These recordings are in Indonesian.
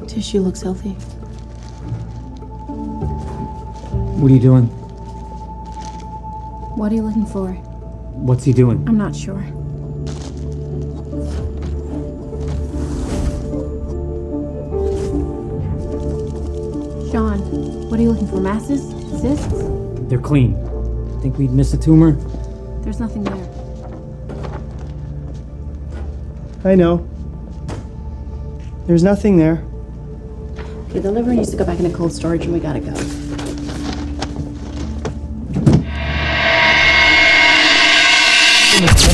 Tissue looks healthy. What are you doing? What are you looking for? What's he doing? I'm not sure. Sean, what are you looking for? Masses? Cysts? They're clean. Think we'd miss a tumor? There's nothing there. I know. There's nothing there. Okay, the liver needs to go back into cold storage and we gotta go.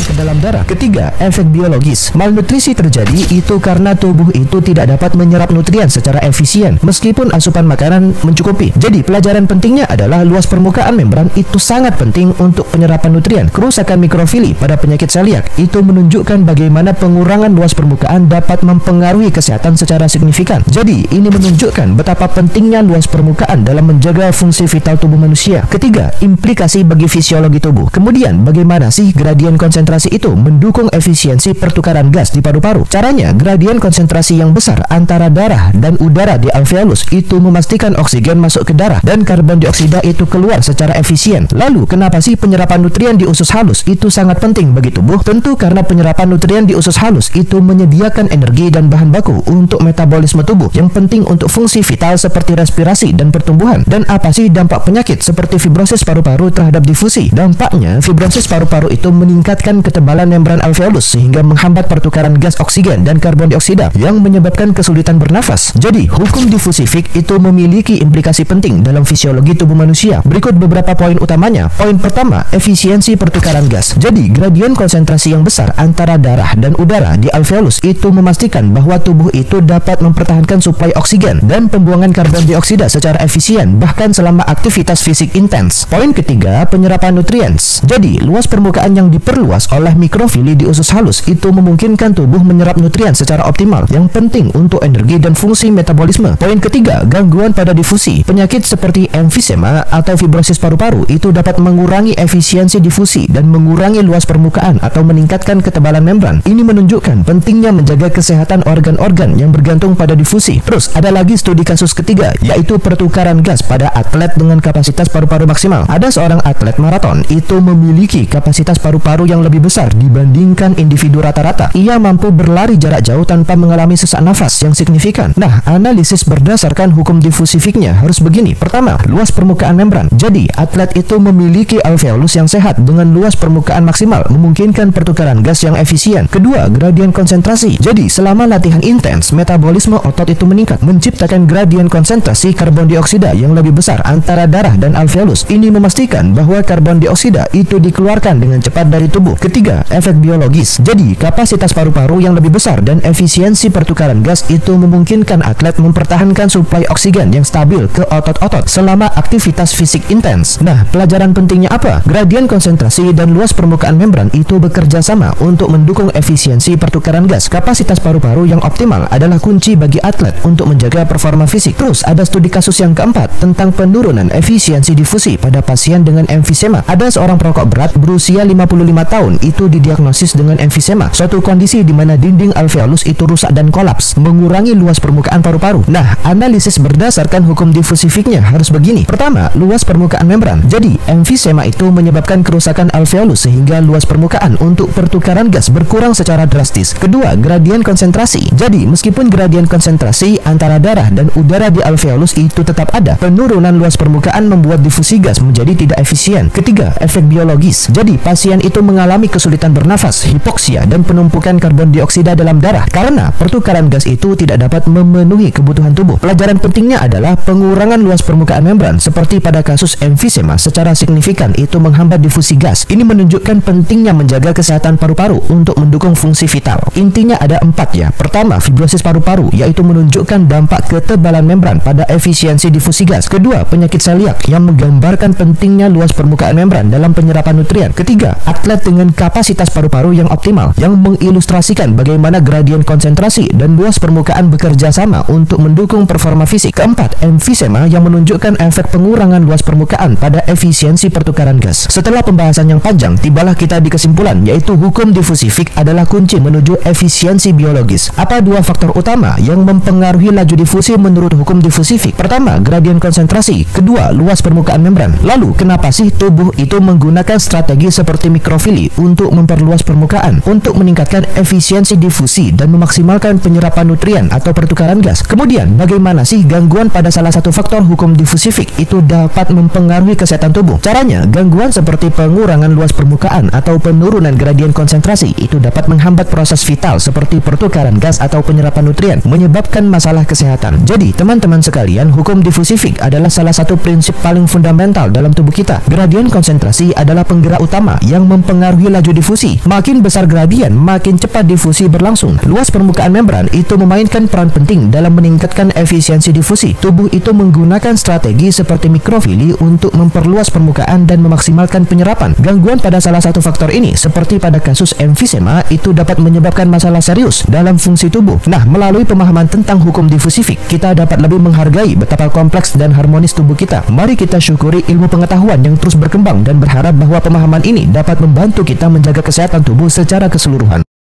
Ke dalam darah. Ketiga, efek biologis. Malnutrisi terjadi itu karena tubuh itu tidak dapat menyerap nutrien secara efisien meskipun asupan makanan mencukupi. Jadi pelajaran pentingnya adalah luas permukaan membran itu sangat penting untuk penyerapan nutrien. Kerusakan mikrofili pada penyakit celiak itu menunjukkan bagaimana pengurangan luas permukaan dapat mempengaruhi kesehatan secara signifikan. Jadi ini menunjukkan betapa pentingnya luas permukaan dalam menjaga fungsi vital tubuh manusia. Ketiga, implikasi bagi fisiologi tubuh. Kemudian bagaimana sih gradien konsentrasi itu mendukung efisiensi pertukaran gas di paru-paru? Caranya, gradien konsentrasi yang besar antara darah dan udara di alveolus itu memastikan oksigen masuk ke darah dan karbon dioksida itu keluar secara efisien. Lalu, kenapa sih penyerapan nutrien di usus halus itu sangat penting bagi tubuh? Tentu karena penyerapan nutrien di usus halus itu menyediakan energi dan bahan baku untuk metabolisme tubuh yang penting untuk fungsi vital seperti respirasi dan pertumbuhan. Dan apa sih dampak penyakit seperti fibrosis paru-paru terhadap difusi? Dampaknya, fibrosis paru-paru itu meningkatkan ketebalan membran alveolus sehingga menghambat pertukaran gas oksigen dan karbon dioksida yang menyebabkan kesulitan bernafas. Jadi, hukum difusi Fick itu memiliki implikasi penting dalam fisiologi tubuh manusia. Berikut beberapa poin utamanya. Poin pertama, efisiensi pertukaran gas. Jadi, gradien konsentrasi yang besar antara darah dan udara di alveolus itu memastikan bahwa tubuh itu dapat mempertahankan suplai oksigen dan pembuangan karbon dioksida secara efisien bahkan selama aktivitas fisik intens. Poin ketiga, penyerapan nutriens. Jadi, luas permukaan yang diperluas oleh mikrofili di usus halus itu memungkinkan tubuh menyerap nutrien secara optimal yang penting untuk energi dan fungsi metabolisme. Poin ketiga, gangguan pada difusi. Penyakit seperti emfisema atau fibrosis paru-paru itu dapat mengurangi efisiensi difusi dan mengurangi luas permukaan atau meningkatkan ketebalan membran. Ini menunjukkan pentingnya menjaga kesehatan organ-organ yang bergantung pada difusi. Terus ada lagi studi kasus ketiga, yaitu pertukaran gas pada atlet dengan kapasitas paru-paru maksimal. Ada seorang atlet maraton itu memiliki kapasitas paru-paru yang lebih besar dibandingkan individu rata-rata. Ia mampu berlari jarak jauh tanpa mengalami sesak nafas yang signifikan. Nah, analisis berdasarkan hukum difusi Fick-nya harus begini. Pertama, luas permukaan membran. Jadi, atlet itu memiliki alveolus yang sehat dengan luas permukaan maksimal, memungkinkan pertukaran gas yang efisien. Kedua, gradien konsentrasi. Jadi, selama latihan intens, metabolisme otot itu meningkat, menciptakan gradien konsentrasi karbon dioksida yang lebih besar antara darah dan alveolus. Ini memastikan bahwa karbon dioksida itu dikeluarkan dengan cepat dari tubuh. Ketiga, efek biologis. Jadi, kapasitas paru-paru yang lebih besar dan efisiensi pertukaran gas itu memungkinkan atlet mempertahankan suplai oksigen yang stabil ke otot-otot selama aktivitas fisik intens. Nah, pelajaran pentingnya apa? Gradien konsentrasi dan luas permukaan membran itu bekerja sama untuk mendukung efisiensi pertukaran gas. Kapasitas paru-paru yang optimal adalah kunci bagi atlet untuk menjaga performa fisik. Terus, ada studi kasus yang keempat tentang penurunan efisiensi difusi pada pasien dengan emfisema. Ada seorang perokok berat berusia 55 tahun itu didiagnosis dengan emfisema, suatu kondisi di mana dinding alveolus itu rusak dan kolaps, mengurangi luas permukaan paru-paru. Nah, analisis berdasarkan hukum difusi Fick-nya harus begini. Pertama, luas permukaan membran. Jadi, emfisema itu menyebabkan kerusakan alveolus sehingga luas permukaan untuk pertukaran gas berkurang secara drastis. Kedua, gradien konsentrasi. Jadi, meskipun gradien konsentrasi antara darah dan udara di alveolus itu tetap ada, penurunan luas permukaan membuat difusi gas menjadi tidak efisien. Ketiga, efek biologis. Jadi, pasien itu mengalami kesulitan bernafas, hipoksia, dan penumpukan karbon dioksida dalam darah karena pertukaran gas itu tidak dapat memenuhi kebutuhan tubuh. Pelajaran pentingnya adalah pengurangan luas permukaan membran seperti pada kasus emfisema secara signifikan itu menghambat difusi gas. Ini menunjukkan pentingnya menjaga kesehatan paru-paru untuk mendukung fungsi vital. Intinya ada 4 ya. Pertama, fibrosis paru-paru yaitu menunjukkan dampak ketebalan membran pada efisiensi difusi gas. Kedua, penyakit celiak yang menggambarkan pentingnya luas permukaan membran dalam penyerapan nutrien. Ketiga, atlet dengan kapasitas kapasitas paru-paru yang optimal, yang mengilustrasikan bagaimana gradien konsentrasi dan luas permukaan bekerja sama untuk mendukung performa fisik. Keempat, emfisema yang menunjukkan efek pengurangan luas permukaan pada efisiensi pertukaran gas. Setelah pembahasan yang panjang, tibalah kita di kesimpulan, yaitu hukum difusi Fick adalah kunci menuju efisiensi biologis. Apa dua faktor utama yang mempengaruhi laju difusi menurut hukum difusi Fick? Pertama, gradien konsentrasi. Kedua, luas permukaan membran. Lalu, kenapa sih tubuh itu menggunakan strategi seperti mikrofili untuk memperluas permukaan, untuk meningkatkan efisiensi difusi dan memaksimalkan penyerapan nutrien atau pertukaran gas? Kemudian, bagaimana sih gangguan pada salah satu faktor hukum difusi Fick itu dapat mempengaruhi kesehatan tubuh? Caranya, gangguan seperti pengurangan luas permukaan atau penurunan gradien konsentrasi itu dapat menghambat proses vital seperti pertukaran gas atau penyerapan nutrien, menyebabkan masalah kesehatan. Jadi, teman-teman sekalian, hukum difusi Fick adalah salah satu prinsip paling fundamental dalam tubuh kita. Gradien konsentrasi adalah penggerak utama yang mempengaruhi laju difusi. Makin besar gradien, makin cepat difusi berlangsung. Luas permukaan membran itu memainkan peran penting dalam meningkatkan efisiensi difusi. Tubuh itu menggunakan strategi seperti mikrofili untuk memperluas permukaan dan memaksimalkan penyerapan. Gangguan pada salah satu faktor ini, seperti pada kasus emfisema, itu dapat menyebabkan masalah serius dalam fungsi tubuh. Nah, melalui pemahaman tentang hukum difusi Fick, kita dapat lebih menghargai betapa kompleks dan harmonis tubuh kita. Mari kita syukuri ilmu pengetahuan yang terus berkembang dan berharap bahwa pemahaman ini dapat membantu kita menjaga kesehatan tubuh secara keseluruhan.